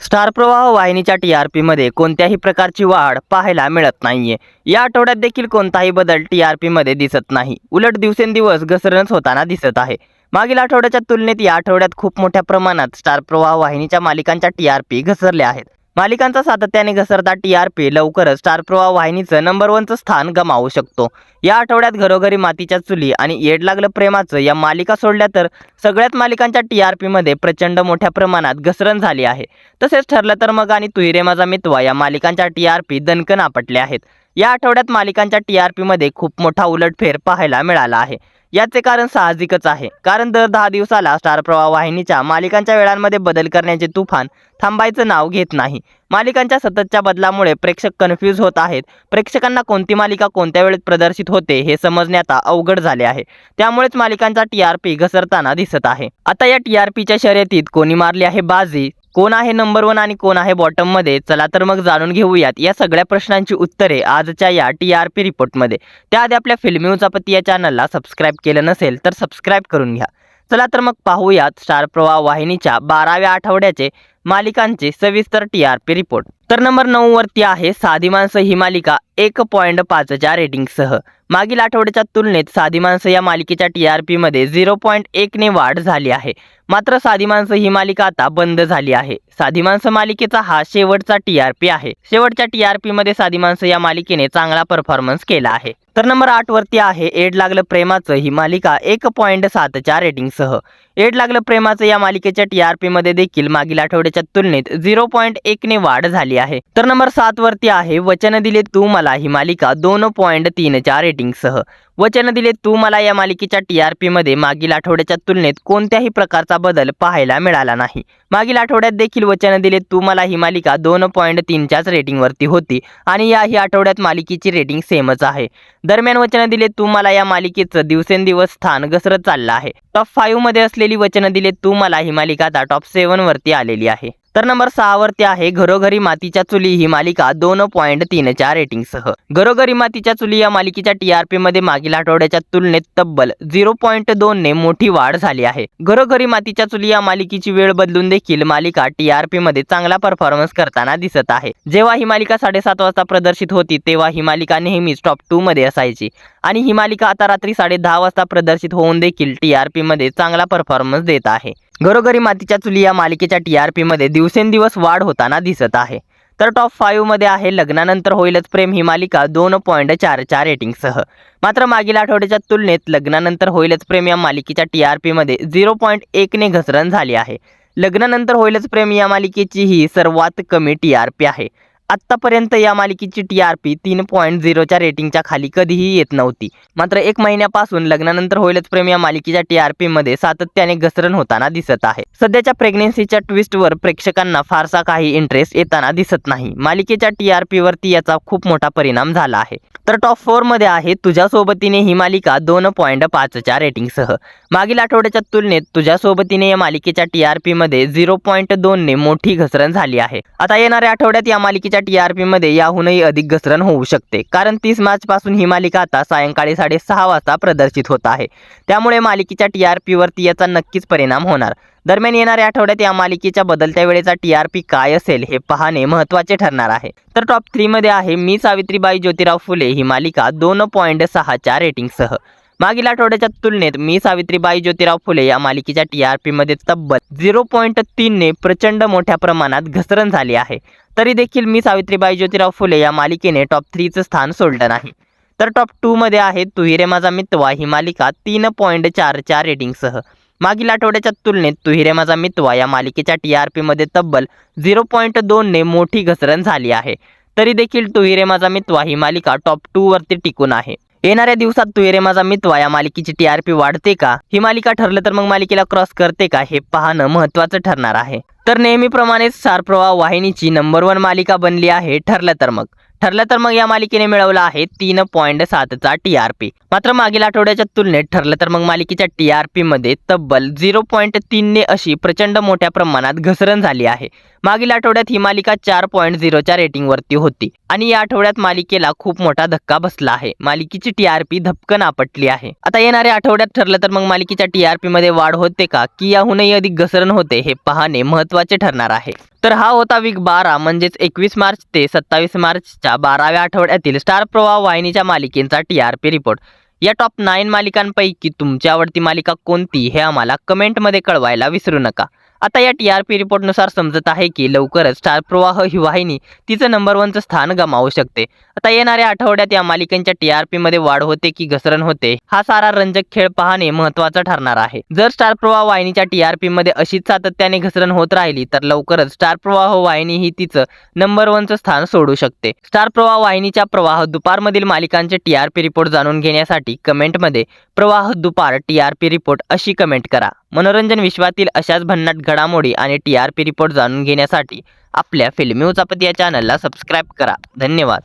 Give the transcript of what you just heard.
Star प्रवाह वाहिनीच्या TRP मध्ये कोणत्याही प्रकारची वाढ पाहायला मिळत नाहीये। या आठवड्यात देखील कोणताही बदल टी-आर-पी मध्ये दिसत नाही, उलट दिवसेंदिवस घसरणच होताना दिसत आहे। मागील आठवड्याच्या तुलनेत या आठवड्यात खूप मोठ्या प्रमाणात स्टार प्रवाह वाहिनीच्या मालिकांच्या टी-आर-पी घसरले आहेत। मालिकांचा सातत्याने घसरता टी-आर-पी लवकरच स्टार प्रवाह वाहिनीचं नंबर 1चं स्थान गमावू शकतो। या आठवड्यात घरोघरी मातीच्या चुली आणि येड लागलं प्रेमाचं या मालिका सोडल्या तर सगळ्याच मालिकांच्या टी-आर-पी मध्ये प्रचंड मोठ्या प्रमाणात घसरण झाली आहे। तसेच ठरलं तर मग आणि तू ही रे माझा मितवा या मालिकांच्या टी-आर-पी दणकन आपटले आहेत। या आठवड्यात मालिकांच्या टी-आर-पी मध्ये खूप मोठा उलटफेर पाहायला मिळाला आहे। याचे कारण साहजिकच आहे, कारण दर 10 दिवसाला स्टार प्रवाह वाहिनीच्या मालिकांच्या वेळांमध्ये बदल करण्याचे तुफान थांबायचं नाव घेत नाही। मालिकांच्या सततच्या बदलामुळे प्रेक्षक कन्फ्यूज होत आहेत। प्रेक्षकांना कोणती मालिका कोणत्या वेळेत प्रदर्शित होते हे समजणे आता अवघड झाले आहे। त्यामुळेच मालिकांचा टी-आर-पी घसरताना दिसत आहे। आता या टी-आर-पीच्या शर्यतीत कोणी मारली आहे बाजी, कोण आहे नंबर 1 आणि कोण आहे बॉटम मध्ये, चला तर मग जाणून घेऊयात या सगळ्या प्रश्नांची उत्तरे आजच्या या टी-आर-पी रिपोर्टमध्ये। त्याआधी आपल्या फिल्मी उचापती या चॅनलला सबस्क्राइब केलं नसेल तर सबस्क्राइब करून घ्या। चला तर मग पाहूयात स्टार प्रवाह वाहिनीच्या 12व्या आठवड्याचे मालिकांचे सविस्तर टी-आर-पी रिपोर्ट। तर नंबर 9 वरती आहे साधी माणसं ही मालिका 1.5च्या रेटिंगसह। मागील आठवड्याच्या तुलनेत साधी माणसं या मालिकेच्या टी-आर-पी मध्ये 0.1 ने वाढ झाली आहे। मात्र साधी माणसं ही मालिका आता बंद झाली आहे। साधी माणसं मालिकेचा हा शेवटचा टी-आर-पी आहे। शेवटच्या टी-आर-पी मध्ये साधी माणसं या मालिकेने चांगला परफॉर्मन्स केला आहे। तर नंबर 8 वरती आहे येड लागलं प्रेमाचं ही मालिका 1.7च्या रेटिंगसह। येड लागलं प्रेमाचं या मालिकेच्या टी-आर-पी मध्ये देखील मागील आठवड्याच्या तुलनेत 0.1 ने वाढ झाली आहे। तर नंबर 7 वरती आहे वचन दिले तू मला ही मालिका 2.3च्या रेटिंगसह। वचन दिले तू मला या मालिकेच्या टी-आर-पी मध्ये मागील आठवड्याच्या तुलनेत कोणत्याही प्रकारचा बदल पाहायला मिळाला नाही। मागील आठवड्यात देखील वचन दिले तू मला ही मालिका 2.3च्याच रेटिंग वरती होती आणि याही आठवड्यात मालिकेची रेटिंग सेमच आहे। दरम्यान वचन दिले तू मला या मालिकेचं दिवसेंदिवस स्थान घसरत चाललं आहे। टॉप 5 मध्ये असलेली वचन दिले तू मला ही मालिका आता टॉप 7 वरती आलेली आहे। तर नंबर 6 वरती आहे घरोघरी मातीच्या चुली ही मालिका 2.3च्या रेटिंगसह। घरोघरी मातीच्या चुली या मालिकेच्या टी-आर-पी मध्ये मागील आठवड्याच्या तुलनेत तब्बल 0.2 ने मोठी वाढ झाली आहे। घरोघरी मातीच्या चुली या मालिकेची वेळ बदलून देखील मालिका टी-आर-पी मध्ये चांगला परफॉर्मन्स करताना दिसत आहे। जेव्हा ही मालिका 7:30 वाजता प्रदर्शित होती तेव्हा ही मालिका नेहमीच टॉप 2 मध्ये असायची आणि ही मालिका आता रात्री 10:30 वाजता प्रदर्शित होऊन देखील टी-आर-पी मध्ये चांगला परफॉर्मन्स देत आहे। घरोघरी मातीच्या चुली या मालिकेच्या टी-आर-पी मध्ये दिवसेंदिवस वाढ होताना दिसत आहे। तर टॉप 5 मध्ये आहे लग्नानंतर होईलच प्रेम ही मालिका 2.4च्या रेटिंगसह। मात्र मागील आठवड्याच्या तुलनेत लग्नानंतर होईलच प्रेम या मालिकेच्या टी-आर-पी मध्ये 0.1 ने घसरण झाली आहे। लग्नानंतर होईलच प्रेम या मालिकेची ही सर्वात कमी टी-आर-पी आहे। आत्तापर्यंत या मालिकेची टी-आर-पी 3.0च्या रेटिंगच्या खाली कधीही येत नव्हती। मात्र 1 महिन्यापासून लग्नानंतर होईलच प्रेम या मालिकेच्या टी-आर-पी मध्ये सातत्याने घसरण होताना दिसत आहे। सध्याच्या प्रेग्नेन्सीच्या ट्विस्टवर प्रेक्षकांना फारसा काही इंटरेस्ट येताना दिसत नाही। मालिकेच्या टी-आर-पी वरती याचा खूप मोठा परिणाम झाला आहे। तर टॉप 4 मध्ये आहे तुझ्या सोबतीने ही मालिका 2.5च्या रेटिंगसह। मागील आठवड्याच्या तुलनेत तुझ्या सोबतीने या मालिकेच्या टी-आर-पी मध्ये 0.2 ने मोठी घसरण झाली आहे। आता येणाऱ्या आठवड्यात या मालिकेच्या टी-आर-पी मध्ये याहूनही अधिक घसरण होऊ शकते, कारण 30 मार्च पासून ही मालिका आता सायंकाळी 6:30 वाजता प्रदर्शित होत आहे। त्यामुळे मालिकेच्या टी-आर-पी वरती याचा नक्कीच परिणाम होणार। दरम्यान येणाऱ्या आठवड्यात या मालिकेच्या बदलत्या वेळेचा टी-आर-पी काय असेल हे पाहणे महत्त्वाचे ठरणार आहे। तर टॉप 3 मध्ये आहे मी सावित्रीबाई ज्योतिराव फुले ही मालिका 2.6च्या रेटिंगसह। मागील आठवड्याच्या तुलनेत मी सावित्रीबाई ज्योतिराव फुले या मालिकेच्या टी-आर-पी मध्ये तब्बल 0.3 ने प्रचंड मोठ्या प्रमाणात घसरण झाली आहे। तरी देखील मी सावित्रीबाई ज्योतिराव फुले या मालिकेने टॉप 3चं स्थान सोडलं नाही। तर टॉप 2 मध्ये आहे तू ही रे माझा मितवा ही मालिका 3.4च्या रेटिंगसह। मागील आठवड्याच्या तुलनेत तू ही रे माझा मितवा या मालिकेच्या टी-आर-पी मध्ये तब्बल 0.2 ने मोठी घसरण झाली आहे। तरी देखील तू ही रे माझा मितवा ही मालिका टॉप 2 वरती टिकून आहे। येणाऱ्या दिवसात तू ही रे माझा मितवा या मालिकेची टी-आर-पी वाढते का, ही मालिका ठरलं तर मग मालिकेला क्रॉस करते का हे पाहणं महत्त्वाचं ठरणार आहे। तर नेहमीप्रमाणे स्टार प्रवाह वाहिनीची नंबर 1 मालिका बनली आहे ठरलं तर मग या मालिकेने मिळवला आहे 3.7चा टी-आर-पी। मात्र मागील आठवड्याच्या तुलनेत ठरलं तर मग मालिकेच्या टी-आर-पी मध्ये तब्बल 0.3 ने अशी प्रचंड मोठ्या प्रमाणात घसरण झाली आहे। मागील आठवड्यात ही मालिका 4.0च्या रेटिंगवरती होती आणि या आठवड्यात मालिकेला खूप मोठा धक्का बसला आहे. मालिकेची TRP धपकन आपटली आहे. आता येणाऱ्या आठवड्यात ठरलं तर मग मालिकेच्या TRP मध्ये वाढ होते का की याहूनही अधिक घसरण होते हे पाहणे महत्त्वाचे ठरणार आहे. तर हा होता वीक 12 म्हणजेच 21 मार्च ते 27 मार्चच्या 12व्या आठवड्यातील स्टार प्रवाह वाहिनीच्या मालिकेचा TRP रिपोर्ट. या टॉप 9 मालिकांपैकी तुमची आवडती मालिका कोणती हे आम्हाला कमेंटमध्ये कळवायला विसरू नका. आता या TRP रिपोर्टनुसार समजत आहे की लवकरच स्टार प्रवाह ही वाहिनी तिचं नंबर 1चं स्थान गमावू शकते. आता येणाऱ्या आठवड्यात या मालिकांच्या TRP मध्ये वाढ होते की घसरण होते हा सारा रंजक खेळ पाहणे महत्त्वाचं ठरणार आहे. जर स्टार प्रवाह वाहिनीच्या TRP मध्ये अशीच सातत्याने घसरण होत राहिली तर लवकरच स्टार प्रवाह वाहिनी ही तिचं नंबर 1चं स्थान सोडू शकते. स्टार प्रवाह वाहिनीच्या प्रवाह दुपारमधील मालिकांचे TRP रिपोर्ट जाणून घेण्यासाठी कमेंटमध्ये प्रवाह दुपार TRP रिपोर्ट अशी कमेंट करा. मनोरंजन विश्वातील अशाच भन्नाट घडामोडी आणि TRP रिपोर्ट जाणून घेण्यासाठी आपल्या फिल्मी उचापत या चॅनलला सबस्क्राईब करा. धन्यवाद.